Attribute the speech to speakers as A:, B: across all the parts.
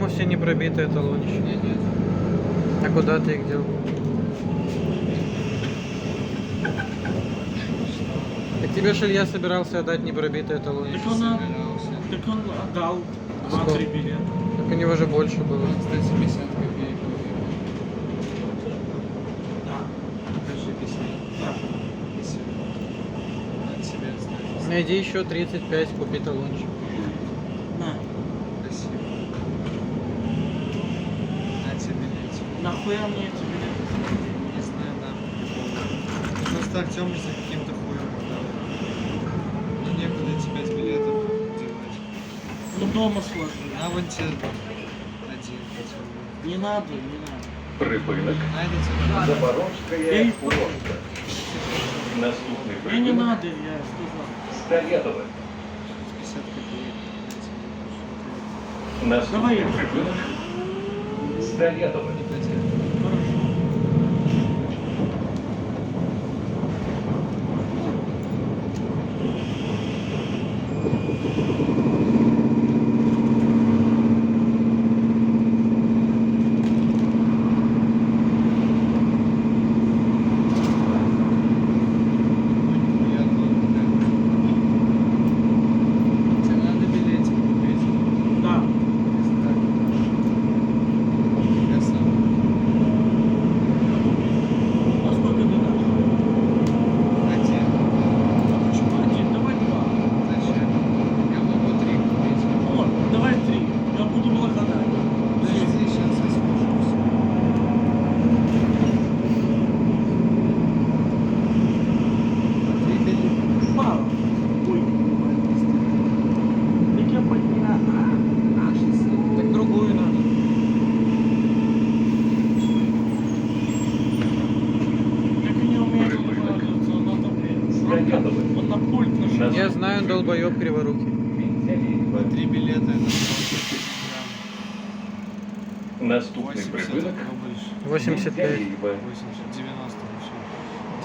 A: по-моему, все не пробитые талончики.
B: Нет.
A: А куда ты их дел? Так тебе ж Илья собирался отдать непробитые талончики.
C: Так он,
B: Собирался.
C: так он отдал
A: Сколько?
C: 2-3 билета.
A: Так у него же больше было.
B: Кстати, 50 копеек выиграл.
C: Да.
B: Покажи 50.
C: Да.
B: 50. От себя оставить.
A: Найди еще 35, купи талончик.
C: На.
B: Спасибо. На тебе билетик.
C: Нахуя мне эти билеты?
B: Не знаю, да. Просто Артем за каким-то хуем отдал. Ну некуда тебя с билетов девать.
C: Ну дома сложно.
B: А вон тебе один хотел бы.
C: Не надо, не надо.
D: Припинок.
B: Найди тебе.
D: Запорожская
C: Эй,
D: лодка. Наступний
C: Мне не
D: припинок.
C: надо, я сказал.
D: Столетове.
B: 50 копеек.
D: Наступний
C: Давай.
D: припинок. Столетове.
B: Не потерял.
C: Хорошо.
B: Я думаю, тебе надо билетик купить.
C: Да.
B: Я сам.
C: А сколько ты дашь?
B: Один.
C: Почему один? Давай два.
B: Зачем? Я могу 3 купить.
C: Вот, давай 3. Я буду благодарен.
B: Подожди, сейчас я слушаюсь. Три билета.
C: Мало. Ой, так я поднял.
A: Так другую надо.
C: Как я не умею пользоваться, надо, блин. Он на пульт нажал.
A: Я знаю, долбоеб криворукий.
B: По 3 билета это 80 грамм.
D: Наступний
B: 80
D: припинок.
B: этого больше.
A: 85.
D: 80.
B: 80, 90 вообще.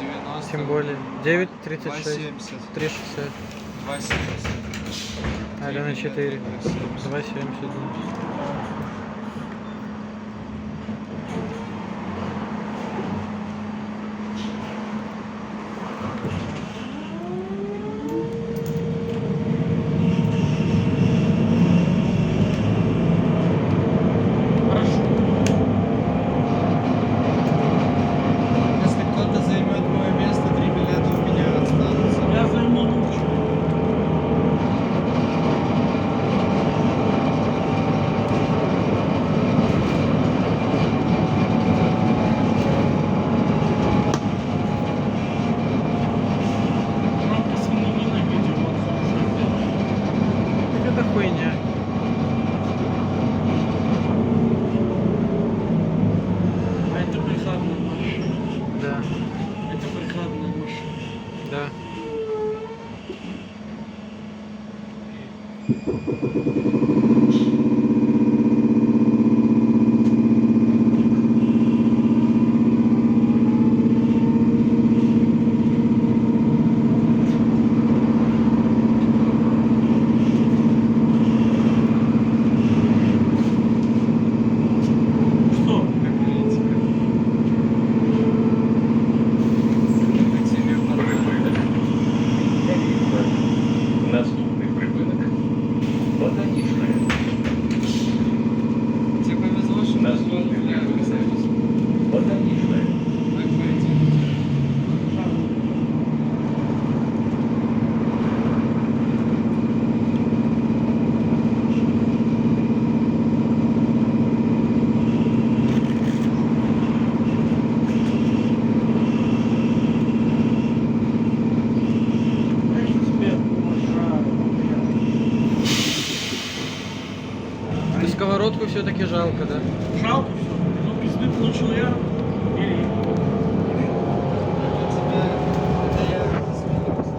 B: 90.
A: Тем более. 9,36.
B: 2,70.
A: 3,60.
B: 2,70.
A: Аля на 4. 2,70.
C: Хорошо.
B: Если кто-то займет мое место, 3 билета у меня останутся.
C: Я займу лучше. Громко свинина видео вот хорошо сделано.
A: Так это хуйня.
C: А это прихладная машина.
A: Да.
C: Это прихладная машина.
A: Да.
C: Что?
B: Как видите, хотели
D: Припинок. Наступний припинок. Ботанічне.
B: Тебе повезло, что
D: Наступний припинок. Ботанічне.
B: Как пойти?
C: Я тебя уважаю.
A: То есть сковородку все-таки жалко, да?
C: Жалко все. Ну, пизды получил я. Или...
B: Это я извинился.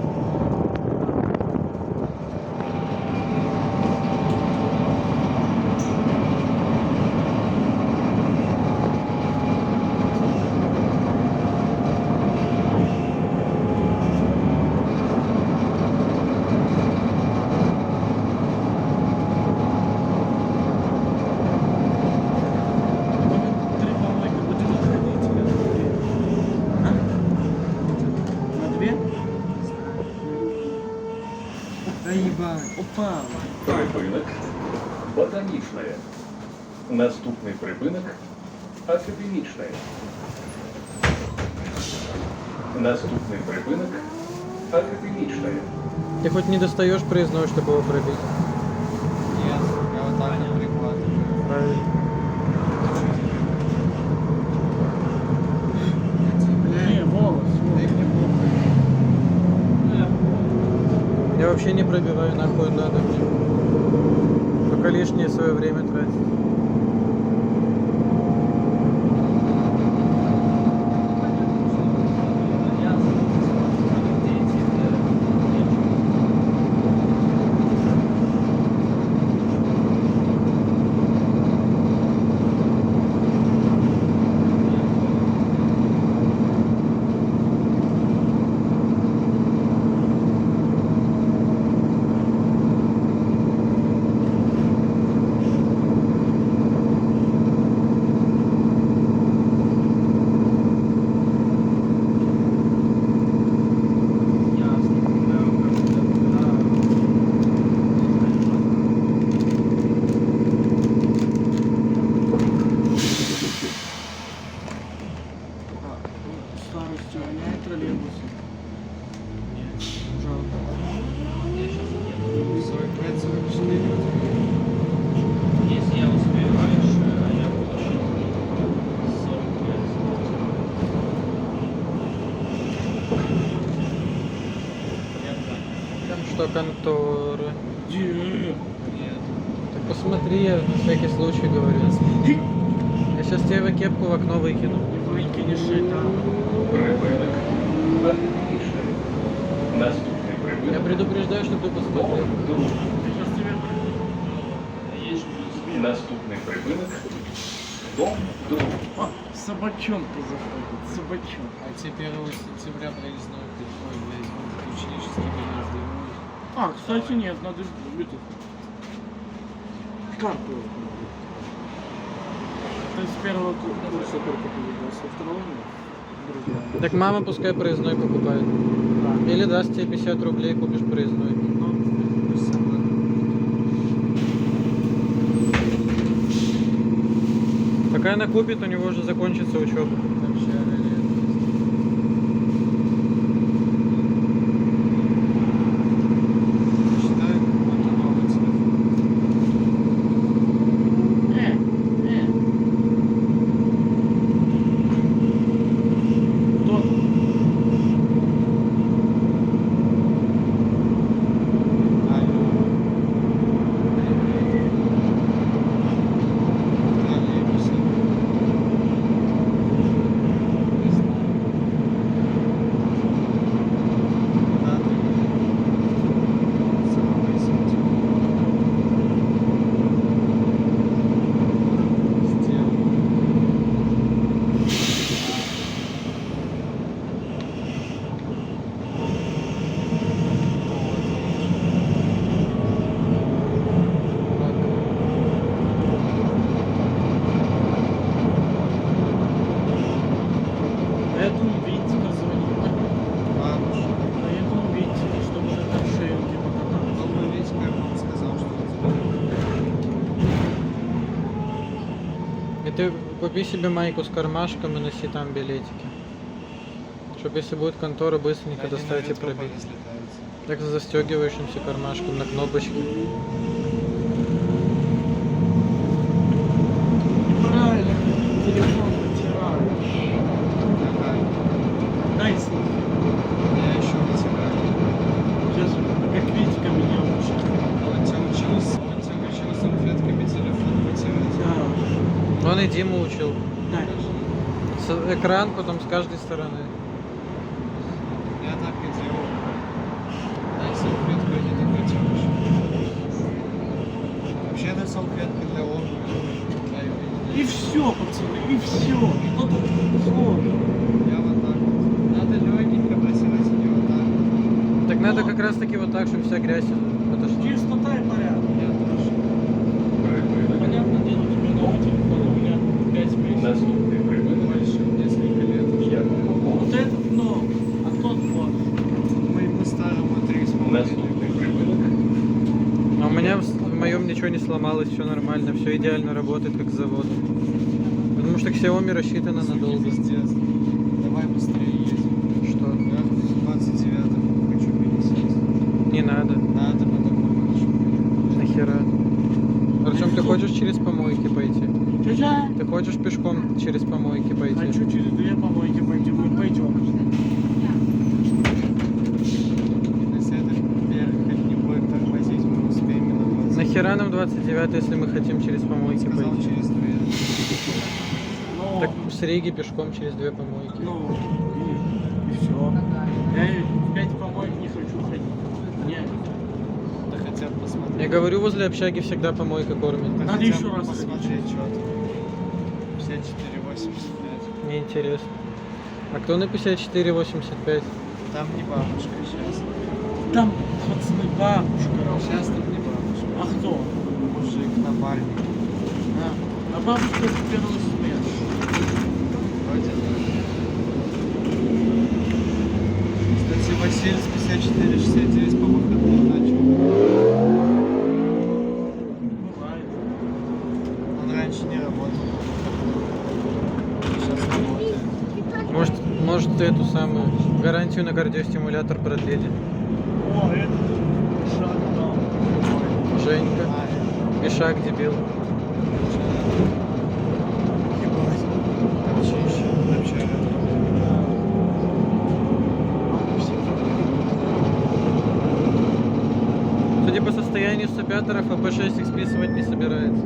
B: ебать.
C: Упав.
D: Припинок. Ботанічне. Наступний припинок. Академічне. Наступний припинок. Академічне.
A: Ты хоть не достаешь проездной, чтобы его пробить?
B: Нет, я вот так не прикладываю.
A: Правильно.
C: Не, волос.
B: Да и мне похуй.
A: Я вообще не пробиваю, нахуй надо мне. Только лишнее свое время тратить.
C: Старостью гоняет троллейбусы. Нет, жалко.
B: 45-44.
C: Если я успею раньше, а я получил 45.
A: Там что, конторы?
C: Где?
A: Так посмотри, я на всякий случай говорю. Я сейчас тебе кепку в окно выкину.
C: Не выкинешь это.
D: Припинок. Академічне. Наступний
A: Я
D: припинок.
A: предупреждаю, чтобы ты посмотрел.
D: Друг.
C: Сейчас тебе есть плюс.
D: Наступний припинок. Дом друг.
C: А, собачонка заходит, собачонка.
B: А теперь 1 сентября проездной приходит, блядь, ученический билет сдают.
C: А, кстати, нет, надо это, карту. То есть с первого курса только победил, со второго нет. Друзья.
A: Так мама пускай проездной покупает.
C: Да.
A: Или даст тебе 50 рублей, купишь проездной.
C: Ну,
B: Пусть сама.
A: Пока она купит, у него уже закончится учеба.
B: Вообще, считаю, какой-то новый телефон.
C: Кто?
B: Троллейбусы. Не знаю. Куда ты? Самый сентябрь. Сделал.
C: А я думаю, Витька звонит.
B: Бабушка.
C: А я думаю, Витька, чтобы на торшеринге покататься.
B: Дома Витька он сказал, что он заберет.
A: И ты купи себе майку с кармашком и носи там билетики. Чтобы если будет контора, быстренько
B: Они на
A: достать и
B: ветру
A: пробить.
B: поразлетаются.
A: Так с застегивающимся кармашком на кнопочке.
C: Неправильно, телефон вытираю.
B: Давай.
C: Дай селфи.
B: Я еще вытираю.
C: Сейчас как Витька меня учит.
B: Он тебя учил салфетками телефон вытирать.
C: Да.
A: Он и Диму учил.
C: Дай.
A: Экран потом с каждой стороны.
B: Я так и делал. Дай салфетку, я не так вытянешь. Вообще это салфетка для обуви.
C: И все, пацаны, и все. Что тут сложно?
B: Я вот так вот. Надо легенько протирать, не вот так вот.
A: Так надо как раз таки вот так, чтобы вся грязь отошла.
C: Чистота и порядок.
B: Я тоже.
D: Припинок.
C: Понятно, дело у тебя новый телефон, у меня 5 месяцев.
D: Наступний припинок.
B: Больше, несколько лет уже.
D: Якуб.
C: Вот этот много, а тот вот.
B: Моему старому 3,5
D: Наступний припинок.
A: ничего не сломалось, все нормально, все идеально работает, как с завода. Потому что Xiaomi рассчитана надолго.
B: Пиздец. Давай быстрее едем.
A: Что?
B: Я в 29-м хочу пересесть.
A: Не надо.
B: Надо, по такому хочу пересесть.
A: Нахера? Артем, ты хочешь через помойки пойти?
C: Чё-чё?
A: Ты хочешь пешком через помойки пойти?
C: Хочу через 2 помойки пойти, мы пойдем.
B: Если это вверх не будет тормозить, мы успеем минут 20.
A: Нахера нам 29, если мы хотим через помойки
B: Сказал
A: пойти?
B: через 2.
C: Ну,
A: Так с Риги пешком через 2 помойки.
C: ну, и все. Я в 5 помоек не хочу ходить. Нет.
B: Да хотят посмотреть.
A: Я говорю, возле общаги всегда помойка кормит.
B: Да
C: Надо
B: хотя
C: еще
B: бы
C: раз
B: посмотреть, что там. 54,85.
A: Мне интересно. А кто на 54,85?
B: Там не бабушка сейчас.
C: Там, пацаны, бабушка.
B: Сейчас там не бабушка.
C: А кто?
B: Мужик, напарник.
C: А бабушка с первого смерти.
B: Вроде да. Кстати, Василий с 54,69 по выходным начал.
C: Бывает.
B: Он раньше не работал. Сейчас работает.
A: Может эту самую гарантию на кардиостимулятор продлили.
C: О, это шаг там.
A: Женька,
B: А,
A: Бишак, дебил.
B: ебать. Там чище. Вообще.
A: Судя по состоянию сцепятора, ФП6 их списывать не собирается.